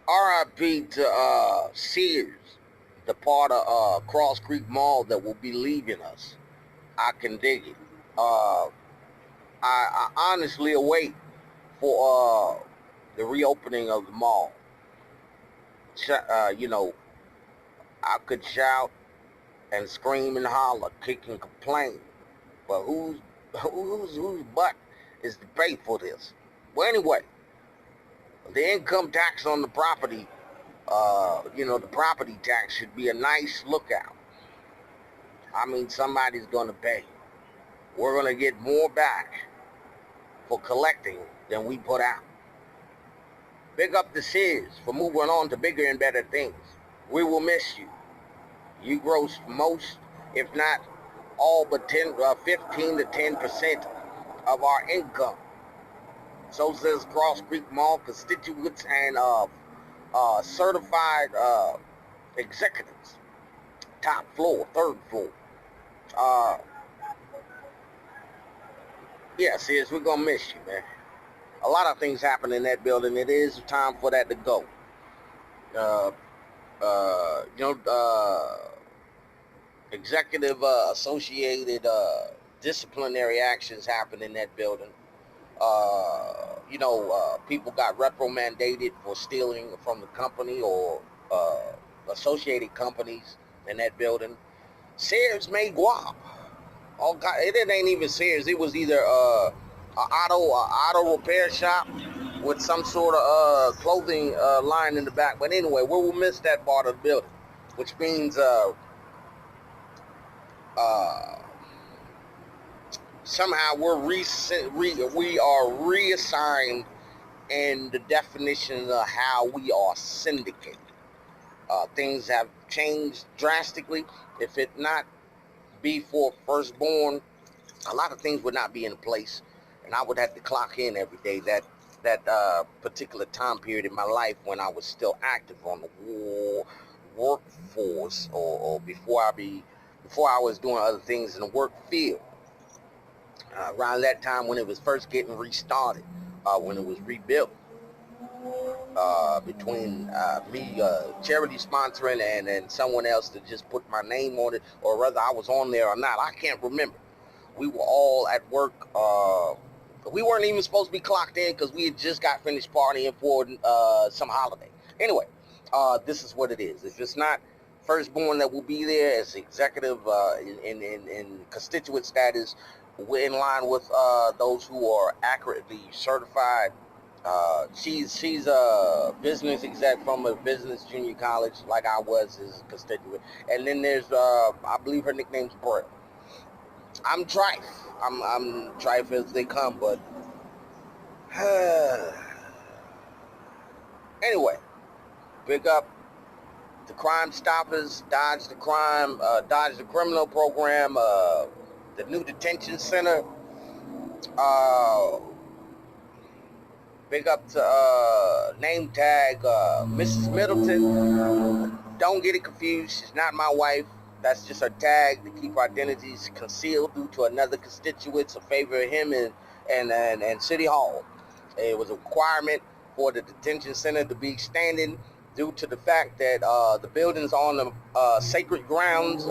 RIP to Sears, the part of Cross Creek Mall that will be leaving us. I can dig it. Uh, I honestly await for the reopening of the mall. You know, I could shout and scream and holler, kick and complain, but whose butt is to pay for this? Well, anyway, the income tax on the property, the property tax should be a nice lookout. I mean, somebody's going to pay. We're going to get more back for collecting than we put out. Big up the Sears for moving on to bigger and better things. We will miss you. You gross most, if not all but 15 to 10% of our income. So says Cross Creek Mall constituents and certified executives. Top floor, third floor. Uh, yeah, Sears, we're going to miss you, man. A lot of things happen in that building. It is time for that to go. Uh, uh, you know, uh, Executive associated disciplinary actions happen in that building. People got reprimanded for stealing from the company or associated companies in that building. Sears made guap. Oh God, it ain't even Sears. It was either a auto repair shop with some sort of clothing line in the back. But anyway, we will miss that part of the building, which means uh, somehow we are reassigned in the definition of how we are syndicated. Things have changed drastically. If it not be for firstborn, a lot of things would not be in place, and I would have to clock in every day. That particular time period in my life when I was still active on the workforce, or before I was doing other things in the work field. Around that time when it was first getting restarted, when it was rebuilt, between me charity sponsoring and someone else to just put my name on it, or whether I was on there or not, I can't remember. We were all at work. We weren't even supposed to be clocked in because we had just got finished partying for some holiday. Anyway, this is what it is. If it's not firstborn that will be there as executive in constituent status, we're in line with those who are accurately certified. She's a business exec from a business junior college, like I was as a constituent. And then there's I believe her nickname's Brett. I'm Trife. I'm Trife as they come, but anyway, big up the Crime Stoppers, Dodge the Criminal Program, the new detention center. Uh, Big up to name tag Mrs. Middleton. Don't get it confused. She's not my wife. That's just her tag to keep our identities concealed due to another constituent's favor of him and City Hall. It was a requirement for the detention center to be standing due to the fact that the building's on the sacred grounds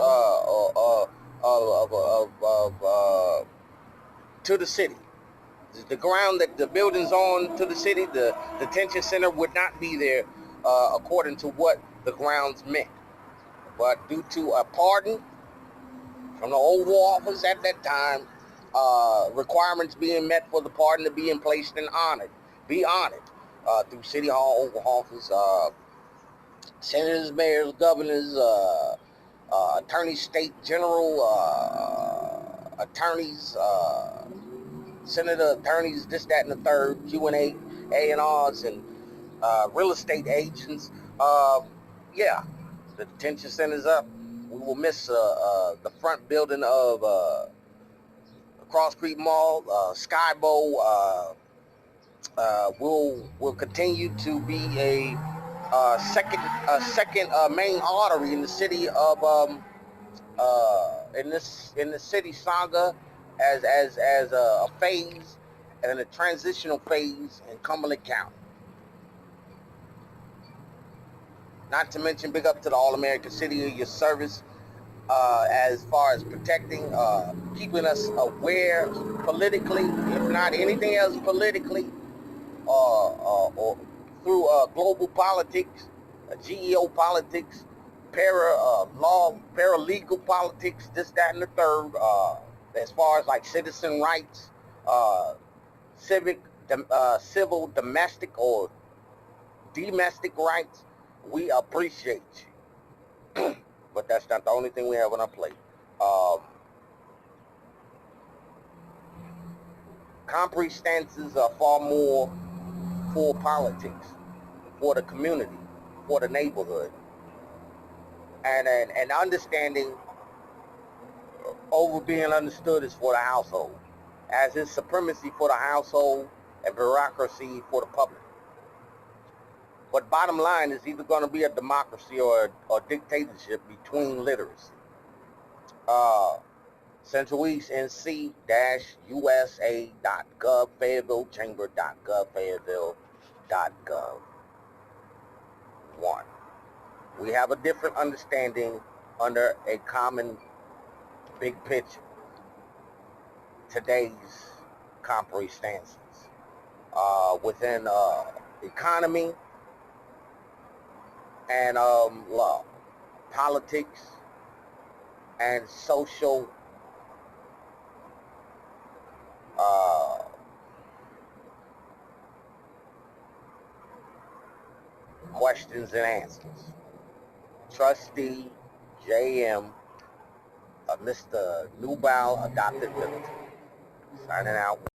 to the city. The ground that the building's on to the city, the detention center would not be there according to what the grounds meant. But due to a pardon from the Oval Office at that time, requirements being met for the pardon to be in place and be honored through City Hall, Oval Office, senators, mayors, governors, attorneys, state general, attorneys, senator, attorneys, this, that, and the third, Q&A, A&Rs, and real estate agents. Yeah, the detention center's up. We will miss the front building of Cross Creek Mall, Skybo. Will continue to be a second main artery in the city of in the city saga as a phase and a transitional phase in Cumberland County. Not to mention, big up to the All-American City of your service as far as protecting, keeping us aware politically, if not anything else politically, or through global politics, geopolitics, paralegal politics, this, that, and the third. As far as like citizen rights, civil, domestic, or domestic rights, we appreciate you. But that's not the only thing we have on our plate. Compre stances are far more for politics, for the community, for the neighborhood, and understanding over being understood is for the household, as is supremacy for the household and bureaucracy for the public. But bottom line is either going to be a democracy or dictatorship between literacy. Central East NC-USA.gov, Fayetteville Chamber.gov, Fayetteville.gov. 1. We have a different understanding under a common big picture. Today's compre stances within economy and law, politics, and social questions and answers. Trustee J.M. Mr. Newbow Adopted Militant. Signing out.